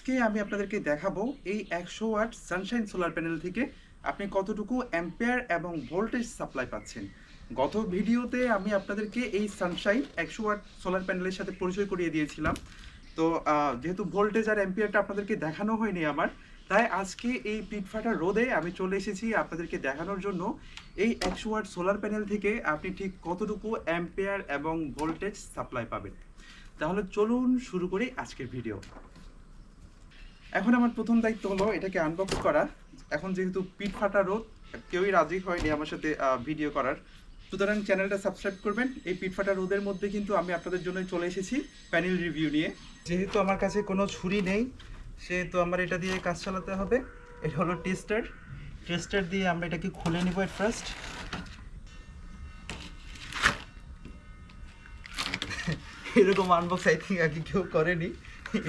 আজকে আমি আপনাদেরকে দেখাবো এই 100 ওয়াট সানশাইন সোলার প্যানেল থেকে আপনি কতটুকু অ্যাম্পিয়ার এবং ভোল্টেজ সাপ্লাই পাচ্ছেন। গত ভিডিওতে আমি আপনাদেরকে এই সানশাইন 100 ওয়াট সোলার প্যানেলের সাথে পরিচয় করিয়ে দিয়েছিলাম। তো যেহেতু ভোল্টেজ আর অ্যাম্পিয়ারটা আপনাদেরকে দেখানো হয়নি আমার, তাই আজকে এই পিটফাটা রোদে আমি চলে এসেছি আপনাদেরকে দেখানোর জন্য এই 100 ওয়াট সোলার প্যানেল থেকে আপনি ঠিক কতটুকু অ্যাম্পিয়ার এবং ভোল্টেজ সাপ্লাই পাবেন। তাহলে চলুন শুরু করি আজকের ভিডিও। এখন আমার প্রথম দায়িত্ব হলো এটাকে আনবক্স করা। এখন যেহেতু পিঠ ফাটা রোদ, কেউই রাজি হয়নি আমার সাথে ভিডিও করার, সুতরাং চ্যানেলটা সাবস্ক্রাইব করবেন। এই পিঠ ফাটা রোদের মধ্যে কিন্তু আমি আপনাদের জন্য চলে এসেছি প্যানেল রিভিউ নিয়ে। যেহেতু আমার কাছে কোনো ছুরি নেই, সেহেতু আমার এটা দিয়ে কাজ চালাতে হবে। এটা হলো টেস্টার দিয়ে আমরা এটাকে খুলে নিব এট ফার্স্ট। এরকম আনবক্স আই থিঙ্ক আগে কেউ করেনি,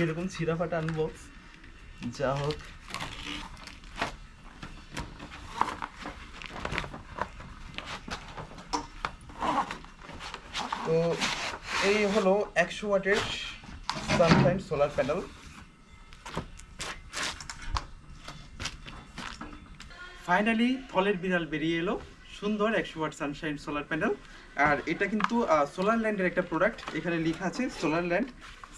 এরকম ছিঁড়া ফাটা আনবক্স। যা হোক, তো এই হলো 100 ওয়াটের সানশাইন সোলার প্যানেল। ফাইনালি ফলের বিড়াল বেরিয়ে এলো, সুন্দর 100 ওয়াট সানশাইন সোলার প্যানেল। আর এটা কিন্তু সোলার ল্যান্ডের একটা প্রোডাক্ট, এখানে লেখা আছে সোলার ল্যান্ড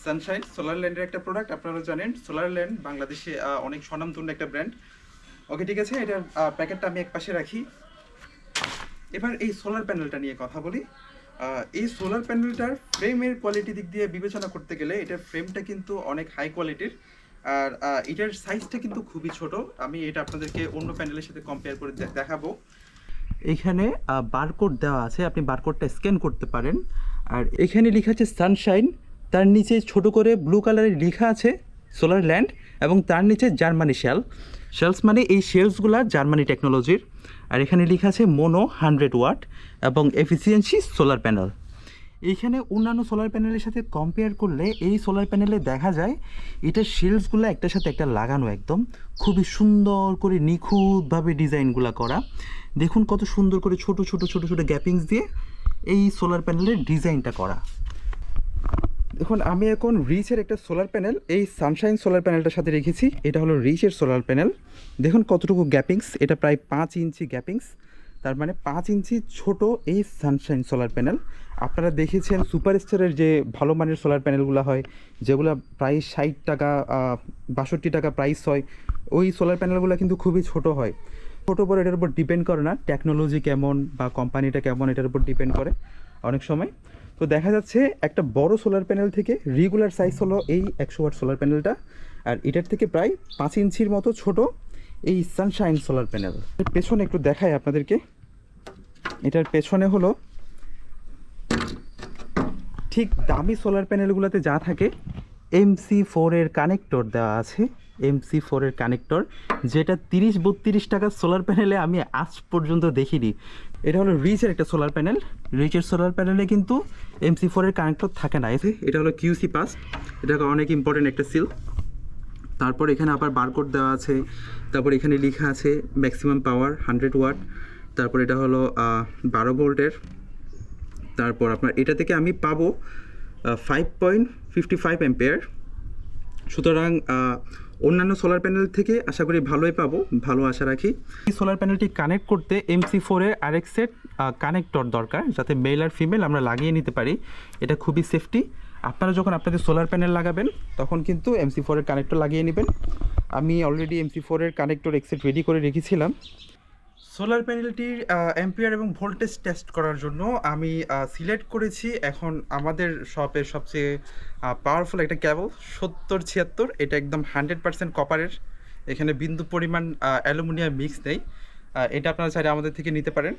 সানশাইন। সোলার ল্যান্ডের একটা প্রোডাক্ট, আপনারা জানেন সোলার ল্যান্ড বাংলাদেশে অনেক স্বনামধন্য একটা ব্র্যান্ড। ওকে, ঠিক আছে, এটার প্যাকেটটা আমি এক পাশে রাখি। এবার এই সোলার প্যানেলটা নিয়ে কথা বলি। এই সোলার প্যানেলটার ফ্রেমের কোয়ালিটি দিক দিয়ে বিবেচনা করতে গেলে এটার ফ্রেমটা কিন্তু অনেক হাই কোয়ালিটির। আর এটার সাইজটা কিন্তু খুবই ছোট। আমি এটা আপনাদেরকে অন্য প্যানেলের সাথে কম্পেয়ার করে দেখাবো। এখানে বারকোড দেওয়া আছে, আপনি বারকোডটা স্ক্যান করতে পারেন। আর এখানে লেখা আছে সানশাইন, তার নিচে ছোট করে ব্লু কালারের লেখা আছে সোলার ল্যান্ড, এবং তার নিচে জার্মানি শেলস মানে এই শেলসগুলা জার্মানি টেকনোলজির। আর এখানে লেখা আছে মোনো 100 ওয়াট এবং এফিসিয়েন্সি সোলার প্যানেল। এইখানে অন্যান্য সোলার প্যানেলের সাথে কম্পেয়ার করলে এই সোলার প্যানেলে দেখা যায় এটার শেলসগুলো একটার সাথে একটা লাগানো, একদম খুবই সুন্দর করে নিখুঁতভাবে ডিজাইনগুলো করা। দেখুন কত সুন্দর করে ছোট ছোট ছোট ছোট গ্যাপিংস দিয়ে এই সোলার প্যানেলের ডিজাইনটা করা। দেখুন, আমি এখন রিচের একটা সোলার প্যানেল এই সানশাইন সোলার প্যানেলটার সাথে রেখেছি। এটা হলো রিচের সোলার প্যানেল। দেখুন কতটুকু গ্যাপিংস, এটা প্রায় 5 ইঞ্চি গ্যাপিংস, তার মানে 5 ইঞ্চি ছোট এই সানশাইন সোলার প্যানেল। আপনারা দেখেছেন সুপারস্টারের যে ভালো মানের সোলার প্যানেলগুলো হয়, যেগুলো প্রায় 60 টাকা 62 টাকা প্রাইস হয়, ওই সোলার প্যানেলগুলো কিন্তু খুবই ছোট হয়। ছোটো বড় এটার উপর ডিপেন্ড করে না, টেকনোলজি কেমন বা কোম্পানিটা কেমন এটার উপর ডিপেন্ড করে অনেক সময়। তো দেখা যাচ্ছে একটা বড় সোলার প্যানেল থেকে রেগুলার সাইজ হলো এই 100 ওয়াট সোলার প্যানেলটা, আর এটার থেকে প্রায় 5 ইঞ্চির মতো ছোট এই সানশাইন সোলার প্যানেল। পেছনে একটু দেখাই আপনাদেরকে। এটার পেছনে হলো ঠিক দামি সোলার প্যানেলগুলোতে যা থাকে MC4 এর কানেক্টর দেওয়া আছে। MC4 এর কানেক্টর, যেটা 30-32 টাকার সোলার প্যানেলে আমি আজ পর্যন্ত দেখিনি। এটা হলো রিচের একটা সোলার প্যানেল। রিচের সোলার প্যানেলে কিন্তু MC4 এর কানেক্টর থাকে না। এটা হলো QC পাস, এটা অনেক ইম্পর্টেন্ট একটা সিল। তারপর এখানে আবার বারকোড দেওয়া আছে। তারপর এখানে লেখা আছে ম্যাক্সিমাম পাওয়ার 100 ওয়াট। তারপর এটা হলো 12 ভোল্টের। তারপর আপনার এটা থেকে আমি পাবো 5.55 অ্যাম্পিয়ার। সুতরাং অন্যান্য সোলার প্যানেল থেকে আশা করি ভালোই পাবো, ভালো আশা রাখি। এই সোলার প্যানেলটি কানেক্ট করতে MC4 এর আরেক সেট কানেক্টর দরকার, যাতে মেল আর ফিমেল আমরা লাগিয়ে নিতে পারি। এটা খুবই সেফটি। আপনারা যখন আপনাদের সোলার প্যানেল লাগাবেন তখন কিন্তু MC4 এর কানেক্টর লাগিয়ে নেবেন। আমি অলরেডি MC4 এর কানেক্টর এক সেট রেডি করে রেখেছিলাম। সোলার প্যানেলটির অ্যাম্পিয়ার এবং ভোল্টেজ টেস্ট করার জন্য আমি সিলেক্ট করেছি এখন আমাদের শপের সবচেয়ে পাওয়ারফুল একটা কেবল 7076। এটা একদম 100% কপারের, এখানে বিন্দু পরিমাণ অ্যালুমিনিয়াম মিক্স নেই। এটা আপনারা চাইলে আমাদের থেকে নিতে পারেন।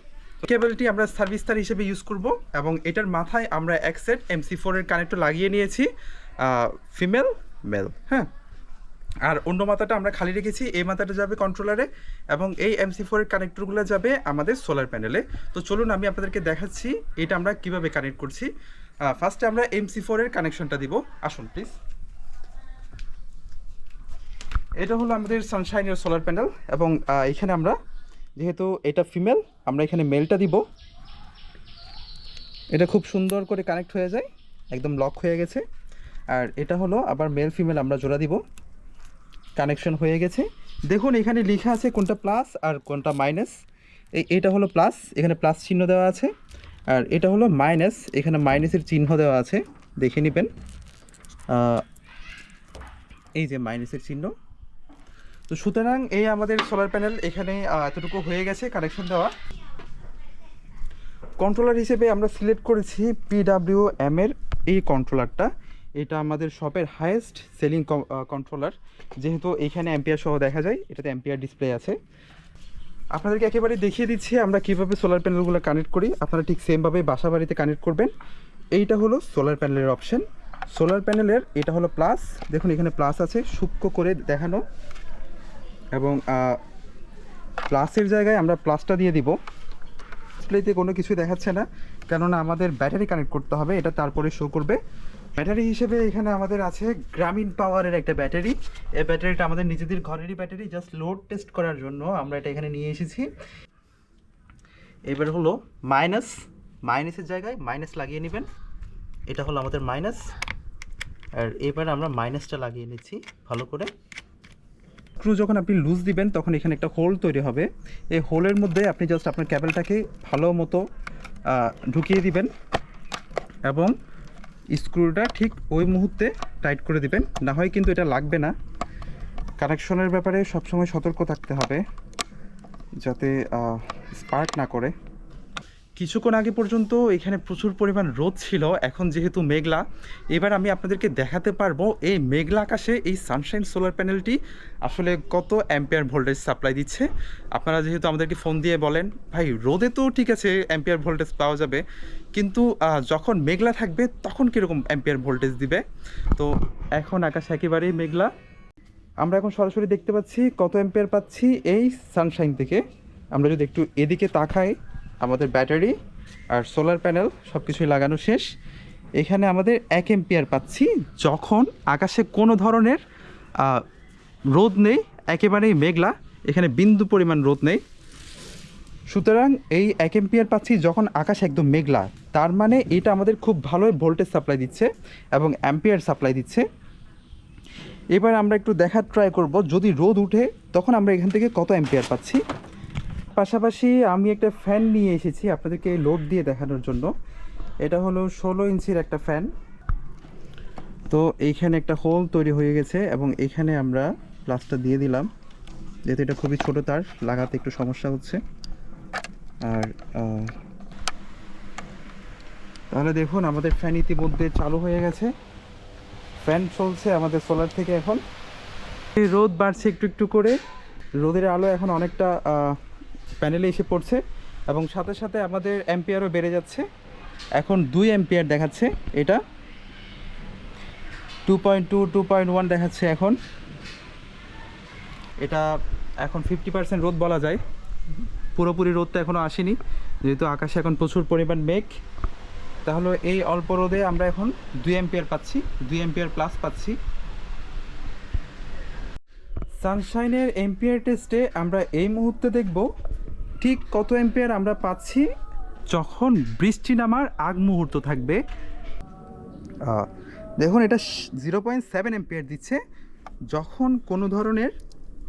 কেবলটি আমরা সার্ভিস তার হিসেবে ইউজ করব, এবং এটার মাথায় আমরা এক সেট MC4 এর কানেক্টর লাগিয়ে নিয়েছি, ফিমেল মেল। হ্যাঁ, আর অন্য মাথাটা আমরা খালি রেখেছি। এই মাথাটা যাবে কন্ট্রোলারে এবং এই MC4 এর কানেক্টরগুলো যাবে আমাদের সোলার প্যানেলে। তো চলুন আমি আপনাদেরকে দেখাচ্ছি এটা আমরা কিভাবে কানেক্ট করছি। ফার্স্টে আমরা MC4 এর কানেকশনটা দিব। আসুন প্লিজ। এটা হলো আমাদের সানশাইনের সোলার প্যানেল, এবং এখানে আমরা যেহেতু এটা ফিমেল, আমরা এখানে মেলটা দিব। এটা খুব সুন্দর করে কানেক্ট হয়ে যায়, একদম লক হয়ে গেছে। আর এটা হলো আবার মেল ফিমেল আমরা জোড়া দিব। কানেকশন হয়ে গেছে। দেখুন এখানে লেখা আছে কোনটা প্লাস আর কোনটা মাইনাস। এটা হলো প্লাস, এখানে প্লাস চিহ্ন দেওয়া আছে, আর এটা হলো মাইনাস, এখানে মাইনাসের চিহ্ন দেওয়া আছে, দেখে নেবেন। এই যে মাইনাসের চিহ্ন। তো সুতরাং এই আমাদের সোলার প্যানেল এখানে এতটুকু হয়ে গেছে কানেকশন দেওয়া। কন্ট্রোলার হিসেবে আমরা সিলেক্ট করেছি PWM এর এই কন্ট্রোলারটা। এটা আমাদের শপের হাইয়েস্ট সেলিং কন্ট্রোলার, যেহেতু এখানে অ্যাম্পিয়ার সহ দেখা যায়, এটাতে অ্যাম্পিয়ার ডিসপ্লে আছে। আপনাদেরকে একেবারে দেখিয়ে দিচ্ছি আমরা কীভাবে সোলার প্যানেলগুলো কানেক্ট করি, আপনারা ঠিক সেমভাবে বাসা বাড়িতে কানেক্ট করবেন। এইটা হলো সোলার প্যানেলের অপশন। সোলার প্যানেলের এটা হলো প্লাস, দেখুন এখানে প্লাস আছে সূক্ষ্ম করে দেখানো, এবং প্লাসের জায়গায় আমরা প্লাসটা দিয়ে দিব। ডিসপ্লেতে কোনো কিছু দেখাচ্ছে না, কেননা আমাদের ব্যাটারি কানেক্ট করতে হবে, এটা তারপরে শো করবে। ব্যাটারি হিসেবে এখানে আমাদের আছে গ্রামীণ পাওয়ারের একটা ব্যাটারি। এই ব্যাটারিটা আমাদের নিজেদের ঘরেরই ব্যাটারি, জাস্ট লোড টেস্ট করার জন্য আমরা এটা এখানে নিয়ে এসেছি। এবার হলো মাইনাসের জায়গায় মাইনাস লাগিয়ে নেবেন, এটা হলো আমাদের মাইনাস। আর এবার আমরা মাইনাসটা লাগিয়ে নিচ্ছি ভালো করে। স্ক্রু যখন আপনি লুজ দিবেন তখন এখানে একটা হোল তৈরি হবে, এই হোলের মধ্যে আপনি জাস্ট আপনার ক্যাবেলটাকে ভালো মতো ঢুকিয়ে দিবেন এবং স্ক্রুটা ঠিক ওই মুহূর্তে টাইট করে দিবেন, না হয় কিন্তু এটা লাগবে না। কানেকশনের ব্যাপারে সবসময় সতর্ক থাকতে হবে যাতে স্পার্ক না করে। কিছুক্ষণ আগে পর্যন্ত এখানে প্রচুর পরিমাণ রোদ ছিল, এখন যেহেতু মেঘলা, এবার আমি আপনাদেরকে দেখাতে পারবো এই মেঘলা আকাশে এই সানশাইন সোলার প্যানেলটি আসলে কত অ্যাম্পিয়ার ভোল্টেজ সাপ্লাই দিচ্ছে। আপনারা যেহেতু আমাদেরকে ফোন দিয়ে বলেন ভাই রোদে তো ঠিক আছে অ্যাম্পিয়ার ভোল্টেজ পাওয়া যাবে, কিন্তু যখন মেঘলা থাকবে তখন কীরকম অ্যাম্পিয়ার ভোল্টেজ দিবে। তো এখন আকাশ একেবারেই মেঘলা, আমরা এখন সরাসরি দেখতে পাচ্ছি কত অ্যাম্পিয়ার পাচ্ছি এই সানশাইন থেকে। আমরা যদি একটু এদিকে তাকাই, আমাদের ব্যাটারি আর সোলার প্যানেল সব কিছুই লাগানো শেষ। এখানে আমাদের 1 অ্যাম্পিয়ার পাচ্ছি যখন আকাশে কোনো ধরনের রোদ নেই, একেবারেই মেঘলা, এখানে বিন্দু পরিমাণ রোদ নেই। সুতরাং এই 1 অ্যাম্পিয়ার পাচ্ছি যখন আকাশ একদম মেঘলা, তার মানে এটা আমাদের খুব ভালোই ভোল্টেজ সাপ্লাই দিচ্ছে এবং অ্যাম্পিয়ার সাপ্লাই দিচ্ছে। এবার আমরা একটু দেখার ট্রাই করব যদি রোদ উঠে তখন আমরা এখান থেকে কত অ্যাম্পিয়ার পাচ্ছি। পাশাপাশি আমি একটা ফ্যান নিয়ে এসেছি আপনাদেরকে লোড দিয়ে দেখানোর জন্য। এটা হলো 16 ইঞ্চির একটা ফ্যান। তো এইখানে একটা হোল তৈরি হয়ে গেছে এবং এখানে আমরা প্লাসটা দিয়ে দিলাম, যেহেতু এটা খুবই ছোট তার, লাগাতে একটু সমস্যা হচ্ছে। আর তাহলে দেখুন আমাদের ফ্যান ইতিমধ্যে চালু হয়ে গেছে, ফ্যান চলছে আমাদের সোলার থেকে। এখন রোদ বাড়ছে একটু একটু করে, রোদের আলো এখন অনেকটা প্যানেলে এসে পড়ছে এবং সাথে সাথে আমাদের অ্যাম্পিয়ারও বেড়ে যাচ্ছে। এখন 2 অ্যাম্পিয়ার দেখাচ্ছে, এটা 2.2 2.1 দেখাচ্ছে এখন। এটা এখন 50% রোদ বলা যায়, পুরোপুরি রোদটা এখনও আসেনি যেহেতু আকাশে এখন প্রচুর পরিমাণ মেঘ। তাহলে এই অল্প রোদে আমরা এখন 2 অ্যাম্পিয়ার পাচ্ছি, 2 অ্যাম্পিয়ার প্লাস পাচ্ছি। সানশাইনের অ্যাম্পিয়ার টেস্টে আমরা এই মুহূর্তে দেখব ঠিক কত অ্যাম্পিয়ার আমরা পাচ্ছি যখন বৃষ্টি নামার আগ মুহূর্ত থাকবে। দেখুন এটা 0.7 অ্যাম্পিয়ার দিচ্ছে যখন কোনো ধরনের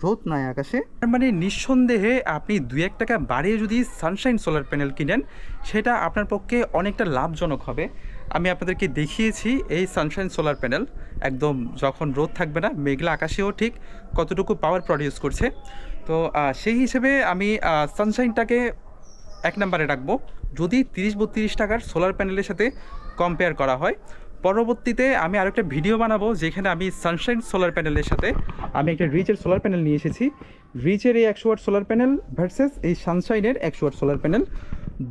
রোদ নাই আকাশে। তার মানে নিঃসন্দেহে আপনি 2-1 টাকা বাড়িয়ে যদি সানশাইন সোলার প্যানেল কিনেন সেটা আপনার পক্ষে অনেকটা লাভজনক হবে। আমি আপনাদেরকে দেখিয়েছি এই সানশাইন সোলার প্যানেল একদম যখন রোদ থাকবে না, মেঘলা আকাশেও ঠিক কতটুকু পাওয়ার প্রডিউস করছে। তো সেই হিসেবে আমি সানশাইনটাকে 1 নম্বরে রাখবো যদি 30-32 টাকার সোলার প্যানেলের সাথে কম্পেয়ার করা হয়। পরবর্তীতে আমি আরেকটা ভিডিও বানাবো যেখানে আমি সানশাইন সোলার প্যানেলের সাথে আমি একটা রিচের সোলার প্যানেল নিয়ে এসেছি। রিচের এই 100 ওয়াট সোলার প্যানেল ভার্সেস এই সানশাইনের 100 ওয়াট সোলার প্যানেল,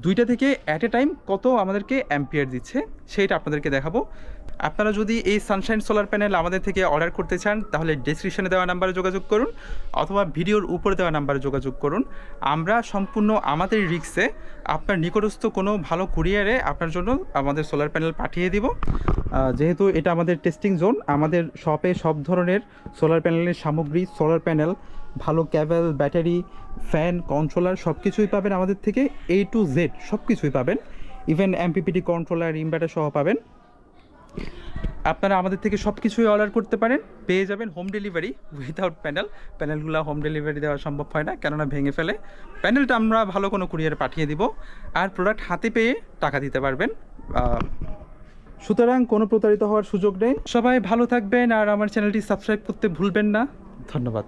দুইটা থেকে অ্যাট এ টাইম কত আমাদেরকে অ্যাম্পিয়ার দিচ্ছে সেইটা আপনাদেরকে দেখাবো। আপনারা যদি এই সানশাইন সোলার প্যানেল আমাদের থেকে অর্ডার করতে চান তাহলে ডেসক্রিপশনে দেওয়া নাম্বারে যোগাযোগ করুন অথবা ভিডিওর উপরে দেওয়া নাম্বারে যোগাযোগ করুন। আমরা সম্পূর্ণ আমাদের রিক্সে আপনার নিকটস্থ কোনো ভালো কুরিয়ারে আপনার জন্য আমাদের সোলার প্যানেল পাঠিয়ে দিব। যেহেতু এটা আমাদের টেস্টিং জোন, আমাদের শপে সব ধরনের সোলার প্যানেলের সামগ্রী, সোলার প্যানেল, ভালো ক্যাবেল, ব্যাটারি, ফ্যান, কন্ট্রোলার সব কিছুই পাবেন আমাদের থেকে, A to Z সব কিছুই পাবেন। ইভেন MPPT কন্ট্রোলার, ইনভার্টার সহ পাবেন। আপনারা আমাদের থেকে সব কিছুই অর্ডার করতে পারেন, পেয়ে যাবেন হোম ডেলিভারি উইথাউট প্যানেল। প্যানেলগুলো হোম ডেলিভারি দেওয়া সম্ভব হয় না, কেননা ভেঙে ফেলে। প্যানেলটা আমরা ভালো কোনো কুরিয়ারে পাঠিয়ে দিব, আর প্রোডাক্ট হাতে পেয়ে টাকা দিতে পারবেন। সুতরাং কোনো প্রতারিত হওয়ার সুযোগ নেই। সবাই ভালো থাকবেন, আর আমার চ্যানেলটি সাবস্ক্রাইব করতে ভুলবেন না। ধন্যবাদ।